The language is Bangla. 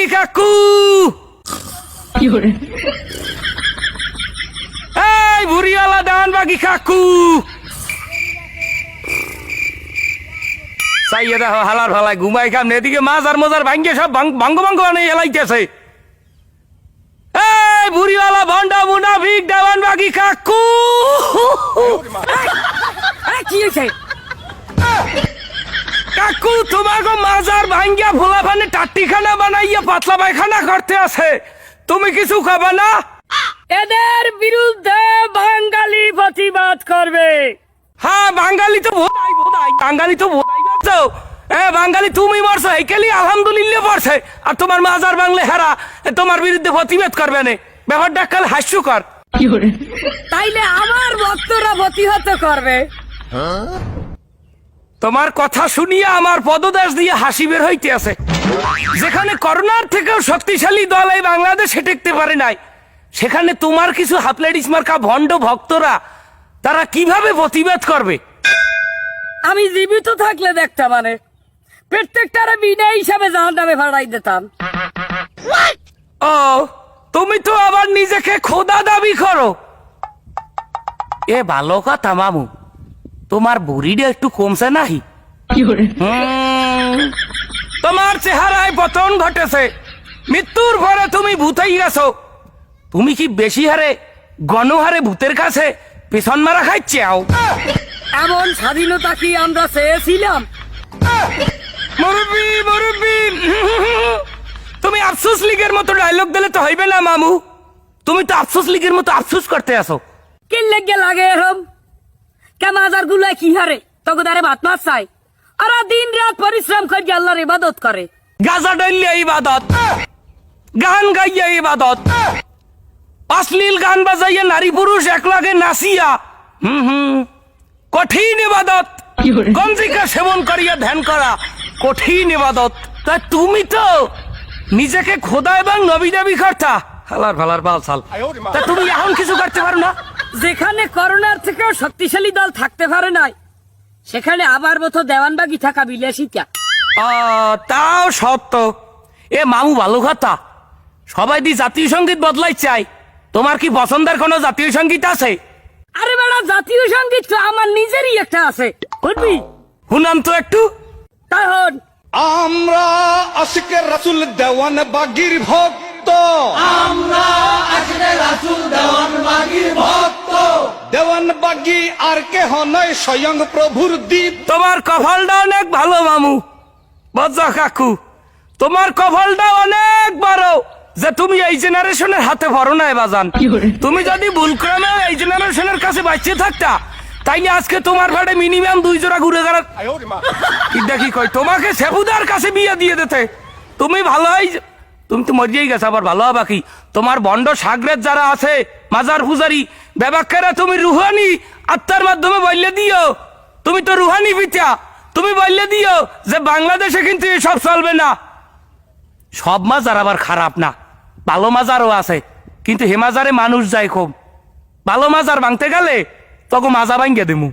বাগি কাকু, এই বুড়িওয়ালা দেওয়ান বাগি কাকু, চাইয়ে দেখো হালার ফালায় ঘুমাই খাম, এদিকে মাজার মজার ভাঙ্গে সব ভাঙ্গ ভাঙ্গ বানিয়ে এলাইতেছে। এই বুড়িওয়ালা ভন্ডা মুনাফিক দেওয়ান বাগি কাকু, কি হয়েছে? কাকু তোমাকে মাজার ভাঙ্গিয়া ভোলা ফানে টাট্টিখানা বানাইয়া পাতলা পায়খানা করতে আছে, তুমি কিছু খাবা না? এদের বিরুদ্ধে বাঙালি প্রতিবাদ করবে। হ্যাঁ বাঙালি তো বোধাই বাঙালি তো বোধাই পারছো। বাঙালি তুমি মরছো এইকেলি আলহামদুলিল্লাহ পড়ছে, আর তোমার মাজার বাংলে হেরা তোমার বিরুদ্ধে প্রতিবাদ করবে না, ব্যাপারটা কাল হাস্যকর। তাইলে আমার ভক্তরা প্রতিহত করবে। তোমার কথা শুনিয়া আমার পদদেশ দিয়ে হাসি বের হইতে আছে। যেখানে করোনার থেকেও শক্তিশালী দল এই বাংলাদেশে টেকতে পারে নাই, সেখানে তোমার কিছু হাফলেডিস মার্কা ভণ্ড ভক্তরা তারা কিভাবে প্রতিবাদ করবে? আমি জীবিত থাকলে দেখতে মানে প্রত্যেকটারে বিনা হিসাবে জাহান্নামে ভাড়াই দিতাম। ও তুমি তো আবার নিজেকে খোদা দাবি করো। এ ভালো কথা মামু, তোমার বুড়িটা একটু কমছে নাহি? তোমার চেহারায় পতন ঘটেছে, মৃত্যুর পরে তুমি ভূতেই গেছো। তুমি কি বেশি হারে গণহারে ভূতের কাছে পেছন মারা খাইছাও? এমন স্বাধীনতা কি আমরা চেয়েছিলাম? মুরব্বি মুরব্বি, তুমি আফসোস লীগের মতো ডায়লগ দিলে তো হইবে না মামু। তুমি তো আফসোস লীগের মতো আফসোস করতে আসো। কি লেগে লাগে এরম? মাজার গুলো কি হারে তগদারে ভাত মাছ চাই, আর দিন রাত পরিশ্রম করে আল্লাহর ইবাদত করে। গাজা ডাইলিয়া ইবাদত, গান গাইয়া ইবাদত, অশ্লীল গান বাজাইয়া নারী পুরুষ একলাগে নাচিয়া কঠিন ইবাদত, গঞ্জিকা সেবন করিয়া ধ্যান করা কঠিন ইবাদত। তা তুমি তো নিজেকে খোদা এবং নবী দাবি করতা। হালার ভালার বাল সাল, তা তুমি এখন কিছু করতে পারো না? যেখানে করোনার থেকেও শক্তিশালী দল থাকতে পারে নাই, সেখানে আবার মতো দেওয়ানবাগি থাকা বিলাসিতা। তাও সত্য। এ মামু ভালো কথা, সবাই দি জাতীয় সঙ্গীত বদলাই চাই। তোমার কি পছন্দের কোনো জাতীয় সঙ্গীত আছে? আরে বেড়া, জাতীয় সঙ্গীত তো আমার নিজেরই একটা আছে, বুঝবি? শুনাম তো একটু। তখন আমরা আশিকের রাসূল দেওয়ান বাগির ভক্ত, আমরা আজকে রাসূল দেওয়ান বাগির ভক্ত, দেওয়ান বাগি আর কেহ নয় স্বয়ং প্রভুর দ্বীপ। তোমার কপালটা অনেক ভালো মামু, বজ্জা কাকু, তোমার কপালটা অনেক বড় যে তুমি এই জেনারেশনের হাতে পড়ো না বাজান। তুমি যদি ভুলক্রমে এই জেনারেশনের কাছে বাঁচিয়ে থাকতা, তাইলে আজকে তোমার ভাড়ে মিনিমাম 2 জোড়া ঘুরে গেলাম। দেখি কই তোমাকে সেবুদার কাছে বিয়ে দিয়ে দিতে। তুমি ভালো হয়, তুমি তো মরিয়েই গেছো, আবার ভালো হবা কি? তোমার বন্ড সাগরের যারা আছে মাজার পূজারি ব্যবাক্কেরা, তুমি রুহানি আত্মার মাধ্যমে বললে দিও, তুমি তো রুহানি পিতা, তুমি বললে দিও যে বাংলাদেশে কিন্তু এসব চলবে না। সব মাজার আবার খারাপ না, ভালো মাজারও আছে, কিন্তু হে মাজারে মানুষ যায় খুব। ভালো মাজার ভাঙতে গেলে তখন মাজা ভাঙ্গে দেবো।